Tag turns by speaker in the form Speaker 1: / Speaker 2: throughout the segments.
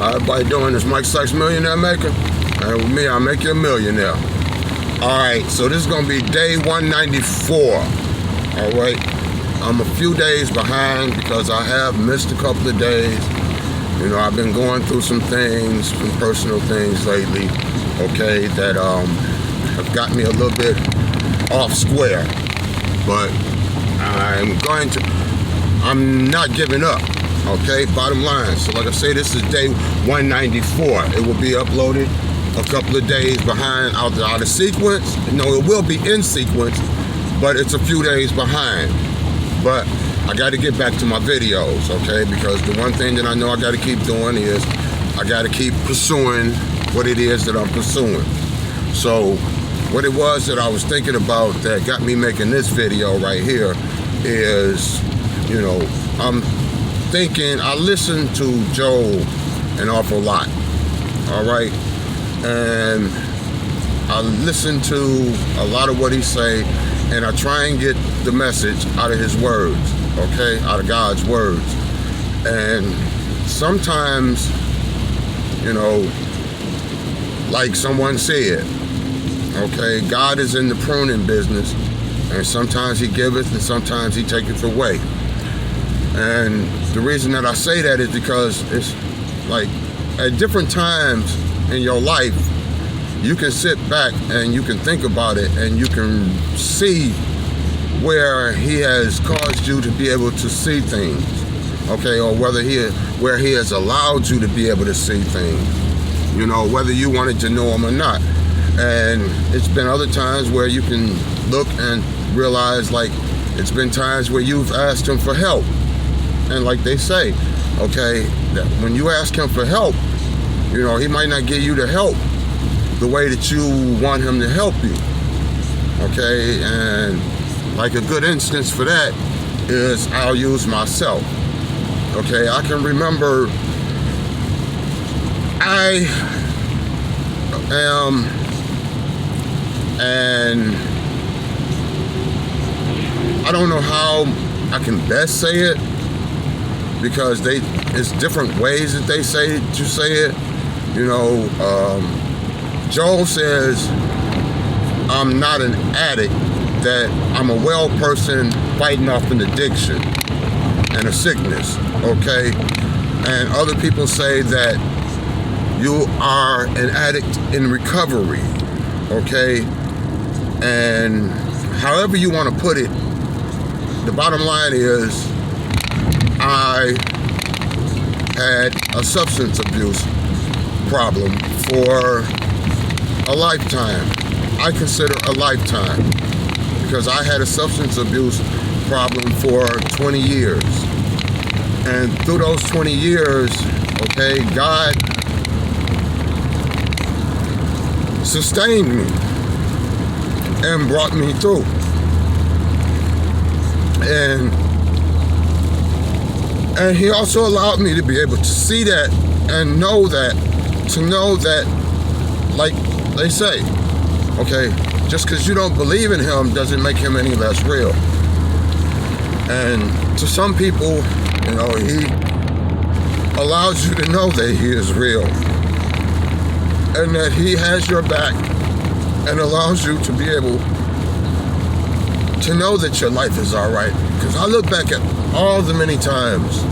Speaker 1: How everybody doing? This Mike Sykes, Millionaire Maker. And with me, I'll make you a millionaire. Alright, so this is going to be day 194. Alright, I'm a few days behind because I have missed a couple of days. You know, I've been going through some things, some personal things lately, okay, that have got me a little bit off square. But I'm not giving up. Okay, bottom line. So like I say, this is day 194. It will be uploaded a couple of days behind out of sequence. No, it will be in sequence, but it's a few days behind. But I got to get back to my videos, okay? Because the one thing that I know I got to keep doing is I got to keep pursuing what it is that I'm pursuing. So what it was that I was thinking about that got me making this video right here is, you know, I listen to Joe an awful lot, all right? And I listen to a lot of what he say, and I try and get the message out of his words, okay? Out of God's words. And sometimes, you know, like someone said, okay, God is in the pruning business, and sometimes he giveth and sometimes he taketh away. And the reason that I say that is because it's like at different times in your life, you can sit back and you can think about it and you can see where he has caused you to be able to see things, okay, or where he has allowed you to be able to see things, you know, whether you wanted to know him or not. And it's been other times where you can look and realize, like, it's been times where you've asked him for help. And like they say, okay, that when you ask him for help, you know, he might not give you the help the way that you want him to help you, okay? And like a good instance for that is I'll use myself, okay? I can remember I am, and I don't know how I can best say it, because it's different ways that they say it. You know, Joel says, I'm not an addict, that I'm a well person fighting off an addiction and a sickness, okay? And other people say that you are an addict in recovery, okay? And however you want to put it, the bottom line is, I had a substance abuse problem for a lifetime. I consider a lifetime, because I had a substance abuse problem for 20 years. And through those 20 years, okay, God sustained me and brought me through. And he also allowed me to be able to see that and to know that, like they say, okay, just because you don't believe in him doesn't make him any less real. And to some people, you know, he allows you to know that he is real and that he has your back and allows you to be able to know that your life is all right. Because I look back at all the many times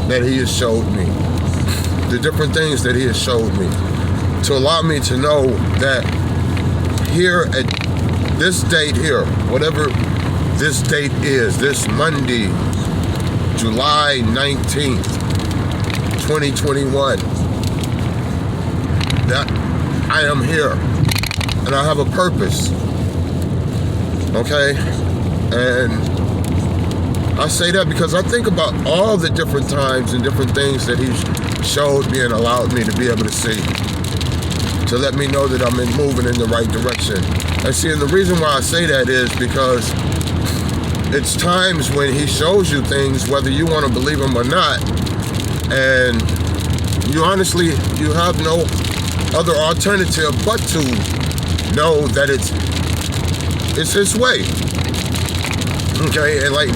Speaker 1: that he has showed me, the different things that he has showed me, to allow me to know that here at this date here, whatever this date is, this Monday, July 19th, 2021, that I am here and I have a purpose, okay? And I say that because I think about all the different times and different things that he's showed me and allowed me to be able to see, to let me know that I'm moving in the right direction. And see, and the reason why I say that is because it's times when he shows you things, whether you want to believe him or not, and you have no other alternative but to know that it's his way. Okay, and like,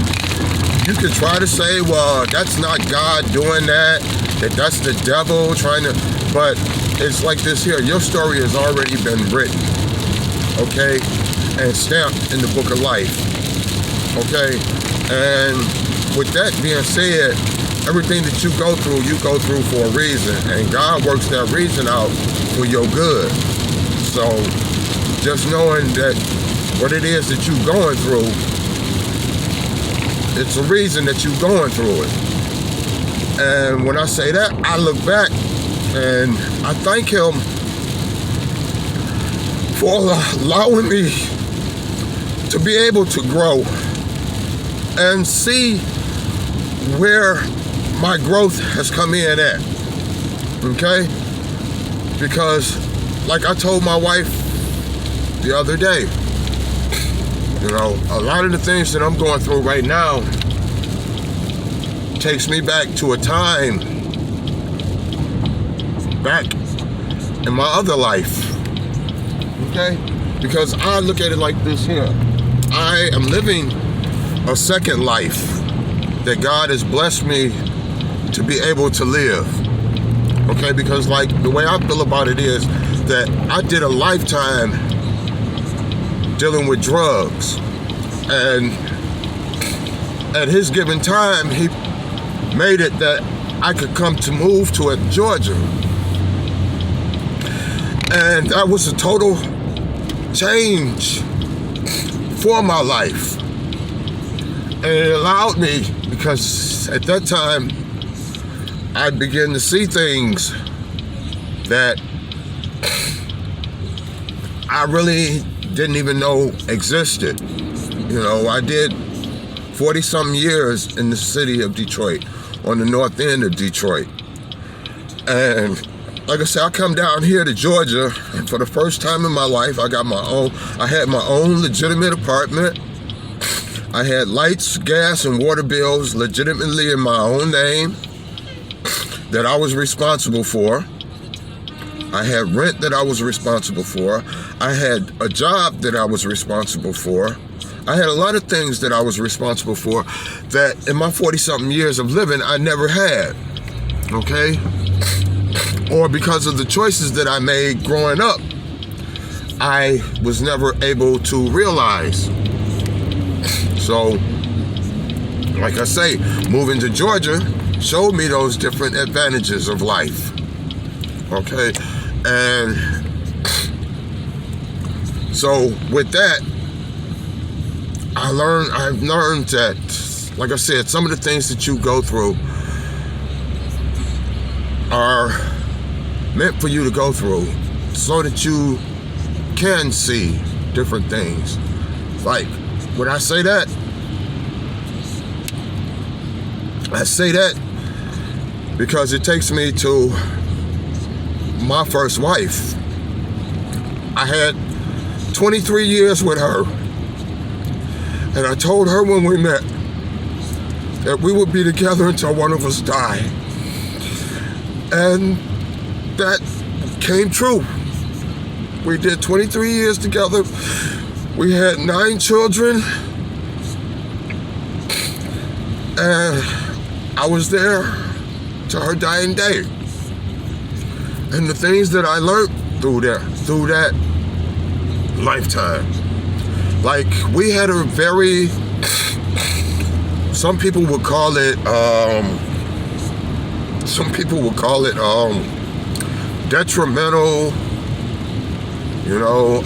Speaker 1: you could try to say, well, that's not God doing that, that that's the devil trying to, but it's like this here. Your story has already been written, okay, and stamped in the book of life, okay. And with that being said, everything that you go through for a reason, and God works that reason out for your good. So just knowing that what it is that you're going through, it's a reason that you're going through it. And when I say that, I look back and I thank him for allowing me to be able to grow and see where my growth has come in at, okay? Because like I told my wife the other day, you know, a lot of the things that I'm going through right now takes me back to a time back in my other life, okay? Because I look at it like this here. I am living a second life that God has blessed me to be able to live, okay? Because like the way I feel about it is that I did a lifetime dealing with drugs, and at his given time, he made it that I could come to move to Georgia, and that was a total change for my life. And it allowed me, because at that time I began to see things that I really didn't even know existed. You know, I did 40-something years in the city of Detroit, on the north end of Detroit. And like I said, I come down here to Georgia, and for the first time in my life, I had my own legitimate apartment. I had lights, gas, and water bills legitimately in my own name that I was responsible for. I had rent that I was responsible for. I had a job that I was responsible for. I had a lot of things that I was responsible for that in my 40-something years of living, I never had, okay? Or because of the choices that I made growing up, I was never able to realize. So, like I say, moving to Georgia showed me those different advantages of life, okay? And so with that, I've learned that, like I said, some of the things that you go through are meant for you to go through so that you can see different things. Like, when I say that because it takes me to my first wife. I had 23 years with her, and I told her when we met that we would be together until one of us died. And that came true. We did 23 years together. We had 9 children, and I was there to her dying day. And the things that I learned through that lifetime, like we had a very, some people would call it detrimental, you know,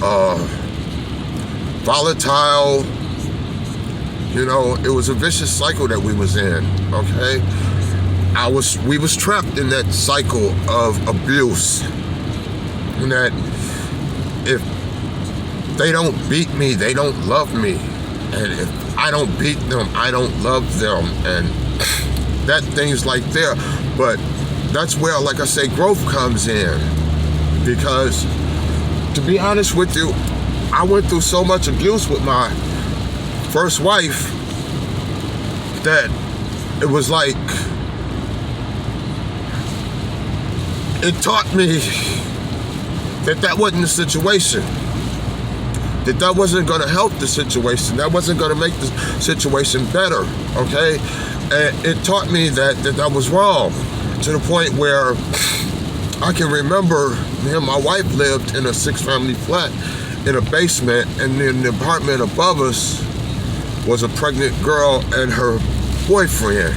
Speaker 1: volatile, you know, it was a vicious cycle that we was in, okay? We was trapped in that cycle of abuse, and that if they don't beat me, they don't love me, and if I don't beat them, I don't love them, and that thing's like there. But that's where, like I say, growth comes in, because to be honest with you, I went through so much abuse with my first wife that it was like, it taught me that wasn't the situation, that wasn't going to help the situation, that wasn't going to make the situation better, okay? And it taught me that was wrong, to the point where I can remember me and my wife lived in a 6-family flat in a basement, and in the apartment above us was a pregnant girl and her boyfriend.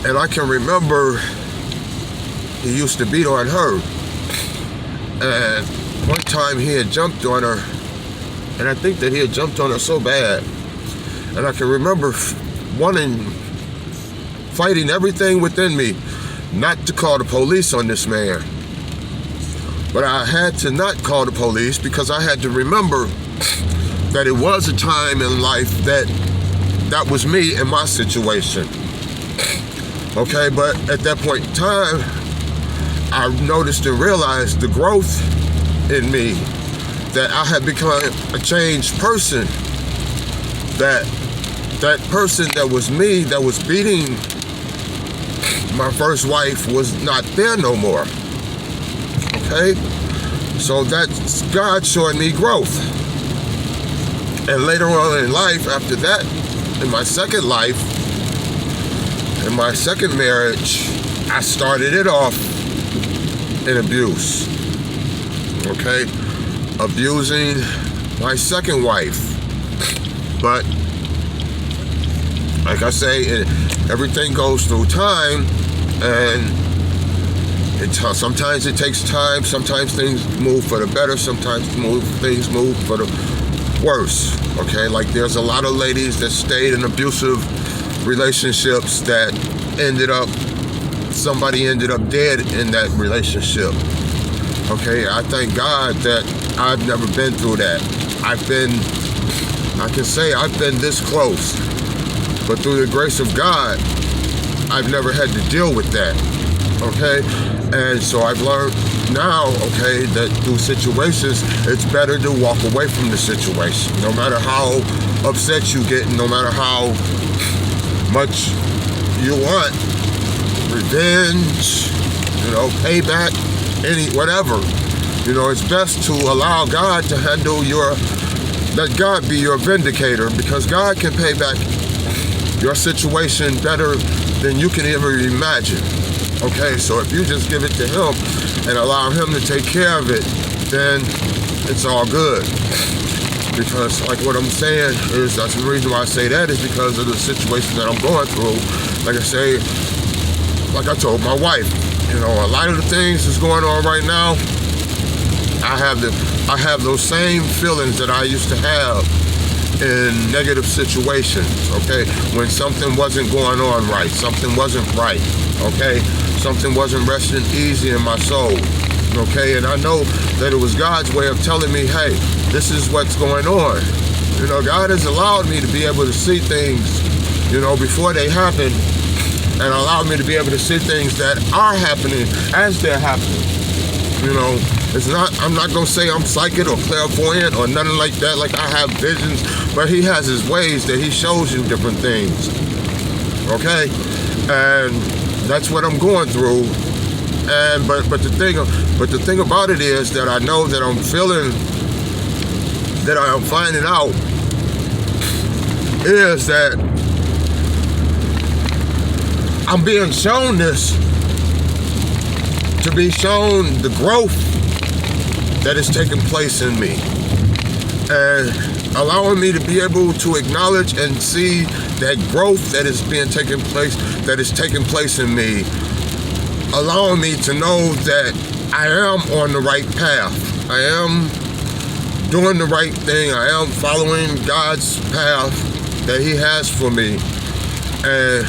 Speaker 1: And I can remember he used to beat on her. And one time he had jumped on her, and I think that he had jumped on her so bad. And I can remember fighting everything within me not to call the police on this man. But I had to not call the police because I had to remember that it was a time in life that was me in my situation. Okay, but at that point in time, I noticed and realized the growth in me, that I had become a changed person. That person that was me, that was beating my first wife, was not there no more. Okay? So that's God showing me growth. And later on in life, after that, in my second life, in my second marriage, I started it off in abuse. Okay? Abusing my second wife. But like I say, everything goes through time, and sometimes it takes time, sometimes things move for the better, sometimes things move for the worse. Okay, like there's a lot of ladies that stayed in abusive relationships that somebody ended up dead in that relationship. Okay, I thank God that I've never been through that. I can say I've been this close, but through the grace of God, I've never had to deal with that. Okay, and so I've learned now, okay, that through situations, it's better to walk away from the situation. No matter how upset you get, no matter how much you want revenge, payback, whatever. It's best to allow God to let God be your vindicator, because God can pay back your situation better than you can ever imagine. Okay, so if you just give it to Him and allow Him to take care of it, then it's all good. Because like what I'm saying is, that's the reason why I say that, is because of the situation that I'm going through. Like I say, like I told my wife, a lot of the things that's going on right now, I have those same feelings that I used to have in negative situations, okay? When something wasn't going on right, something wasn't right, okay? Something wasn't resting easy in my soul, okay? And I know that it was God's way of telling me, hey, this is what's going on. God has allowed me to be able to see things, before they happen, and allowed me to be able to see things that are happening as they're happening. I'm not going to say I'm psychic or clairvoyant or nothing like that, like I have visions, but He has His ways that He shows you different things, okay? And that's what I'm going through. And but the thing about it is that I know that I'm feeling, that I am finding out, is that I'm being shown this to be shown the growth that is taking place in me, and allowing me to be able to acknowledge and see that growth that is taking place in me, allowing me to know that I am on the right path. I am doing the right thing. I am following God's path that He has for me. And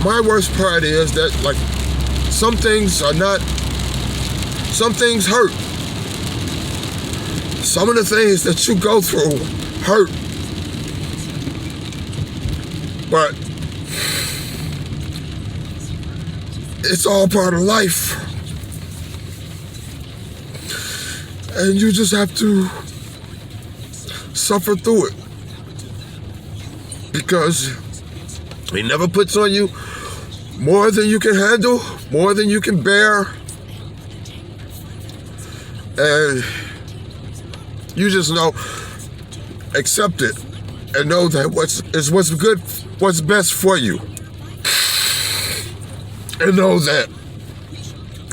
Speaker 1: my worst part is that, like, some things hurt. Some of the things that you go through hurt. But it's all part of life. And you just have to suffer through it. Because He never puts on you more than you can handle, more than you can bear. And you just know, accept it. and know that what's best for you. And know that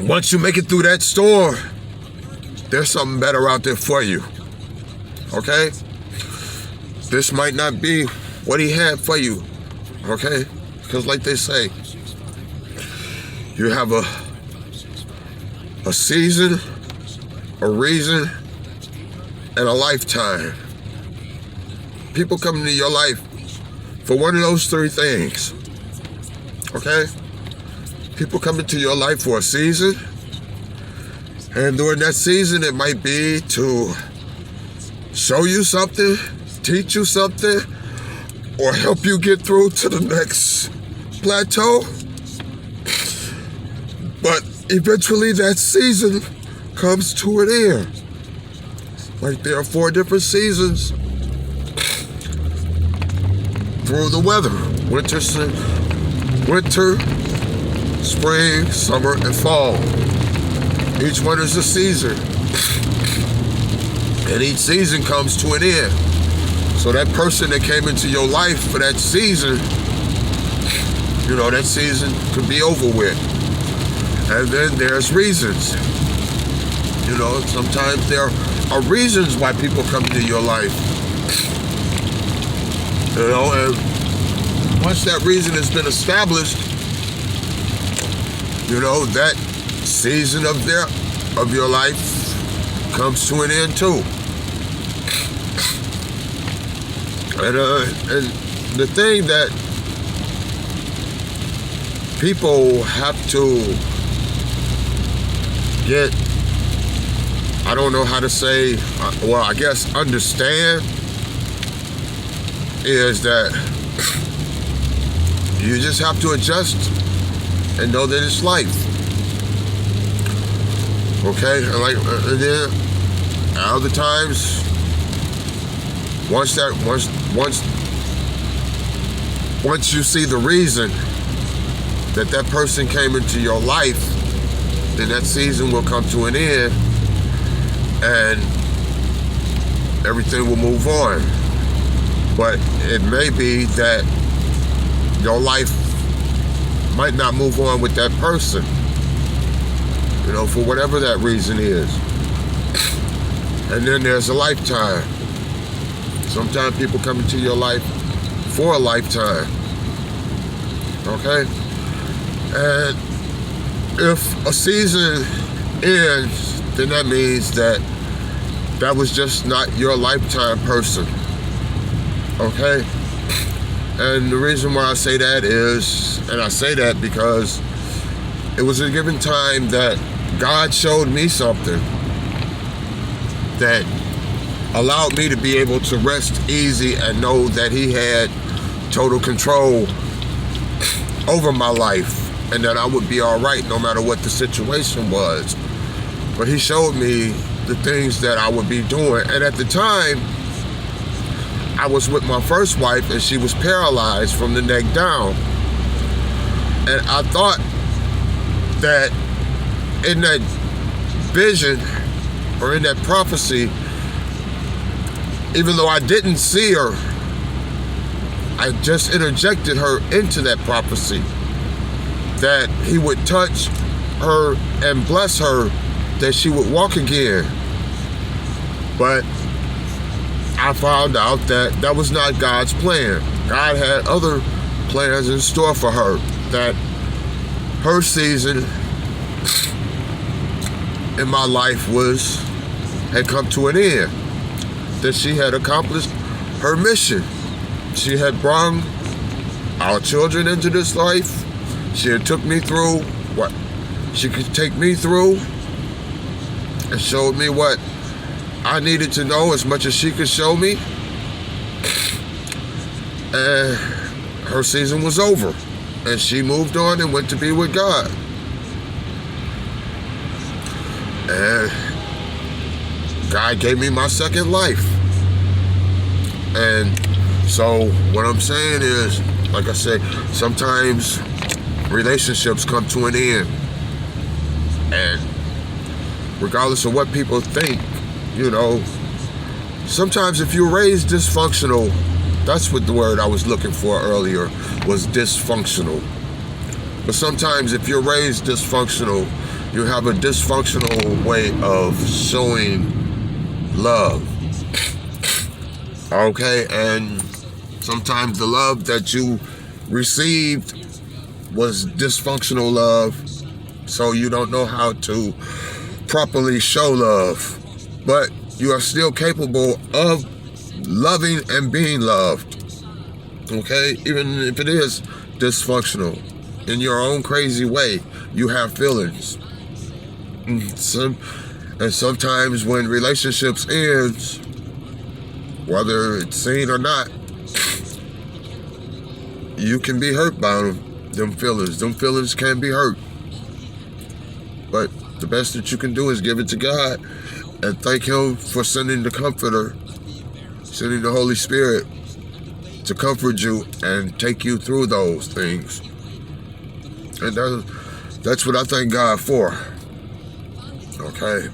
Speaker 1: once you make it through that storm, there's something better out there for you. Okay? This might not be what he had for you. Okay? Because like they say, you have a season, a reason, and a lifetime. People come into your life for one of those three things. Okay? People come into your life for a season, and during that season it might be to show you something, teach you something, or help you get through to the next plateau. But eventually that season comes to an end. Like there are 4 different seasons through the weather. Winter, spring, summer, and fall. Each one is a season. And each season comes to an end. So that person that came into your life for that season, that season could be over with. And then there's reasons. Sometimes there are reasons why people come into your life. And once that reason has been established, that season of your life comes to an end too. And the thing that people have to get, I don't know how to say, I guess understand, is that you just have to adjust and know that it's life. Okay? And then other times, once you see the reason that person came into your life, then that season will come to an end and everything will move on. But it may be that your life might not move on with that person, for whatever that reason is. And then there's a lifetime. Sometimes people come into your life for a lifetime. Okay? And if a season ends, then that means that was just not your lifetime person. Okay? And the reason why I say that is, and I say that because it was a given time that God showed me something that allowed me to be able to rest easy and know that he had total control over my life and that I would be all right no matter what the situation was. But he showed me the things that I would be doing. And at the time, I was with my first wife and she was paralyzed from the neck down. And I thought that in that vision or in that prophecy, even though I didn't see her, I just interjected her into that prophecy that he would touch her and bless her, that she would walk again. But I found out that was not God's plan. God had other plans in store for her, that her season in my life had come to an end, that she had accomplished her mission. She had brought our children into this life. She had took me through what she could take me through and showed me what I needed to know as much as she could show me. And her season was over. And she moved on and went to be with God. And God gave me my second life. And so what I'm saying is, like I said, sometimes relationships come to an end. And regardless of what people think, sometimes if you're raised dysfunctional That's what the word I was looking for earlier was, dysfunctional. But sometimes if you're raised dysfunctional, you have a dysfunctional way of showing love. Okay, and sometimes the love that you received was dysfunctional love, so you don't know how to properly show love. But you are still capable of loving and being loved. Okay, even if it is dysfunctional. In your own crazy way, you have feelings. And sometimes when relationships ends, whether it's seen or not, you can be hurt by them feelings. Them feelings can be hurt. But the best that you can do is give it to God and thank Him for sending the Comforter, sending the Holy Spirit to comfort you and take you through those things. And that's what I thank God for. Okay?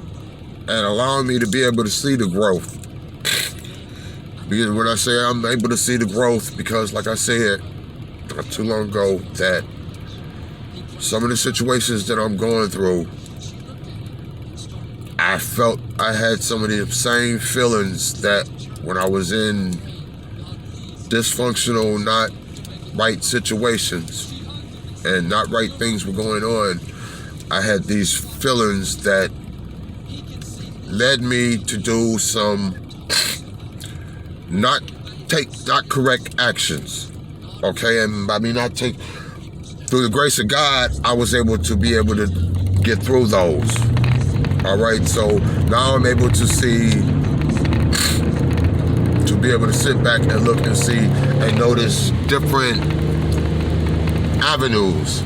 Speaker 1: And allowing me to be able to see the growth. Because when I say I'm able to see the growth, because like I said not too long ago, that some of the situations that I'm going through, I felt I had some of the same feelings that when I was in dysfunctional, not right situations and not right things were going on. I had these feelings that led me to do some not correct actions. Okay, and by me not take, through the grace of God, I was able to get through those. All right, so now I'm able to see, to be able to sit back and look and see and notice different avenues,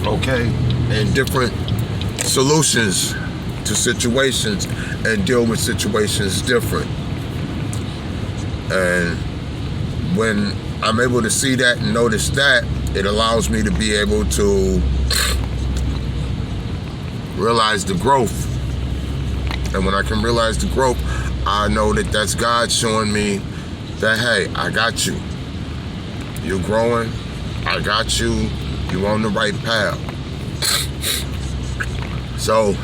Speaker 1: okay, and different solutions to situations and deal with situations different. And when I'm able to see that and notice that, it allows me to be able to realize the growth. And when I can realize the growth, I know that that's God showing me that, hey, I got you. You're growing. I got you. You're on the right path. So,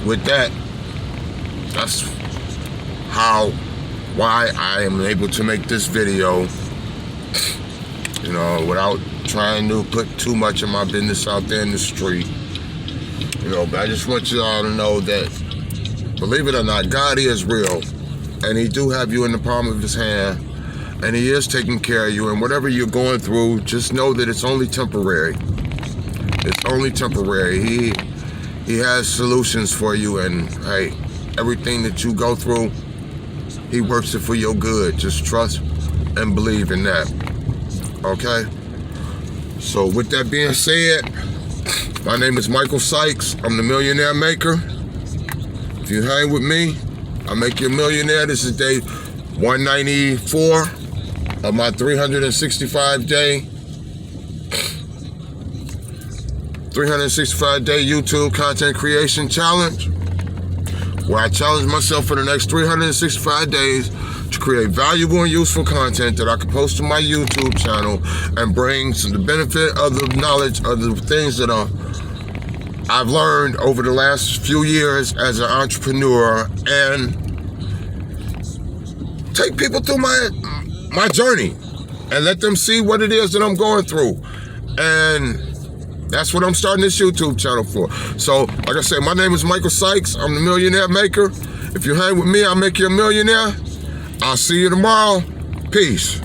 Speaker 1: with that, that's why I am able to make this video, you know, without trying to put too much of my business out there in the street. You know, but I just want you all to know that, believe it or not, God is real, and He do have you in the palm of His hand, and He is taking care of you, and whatever you're going through, just know that it's only temporary. It's only temporary. He has solutions for you, and hey, everything that you go through, He works it for your good. Just trust and believe in that. Okay? So with that being said, my name is Michael Sykes. I'm the Millionaire Maker. If you hang with me, I'll make you a millionaire. This is day 194 of my 365-day YouTube content creation challenge, where I challenge myself for the next 365 days to create valuable and useful content that I can post to my YouTube channel and bring the benefit of the knowledge of the things that I've learned over the last few years as an entrepreneur, and take people through my journey and let them see what it is that I'm going through. And that's what I'm starting this YouTube channel for. So, like I said, my name is Michael Sykes. I'm the Millionaire Maker. If you hang with me, I'll make you a millionaire. I'll see you tomorrow. Peace.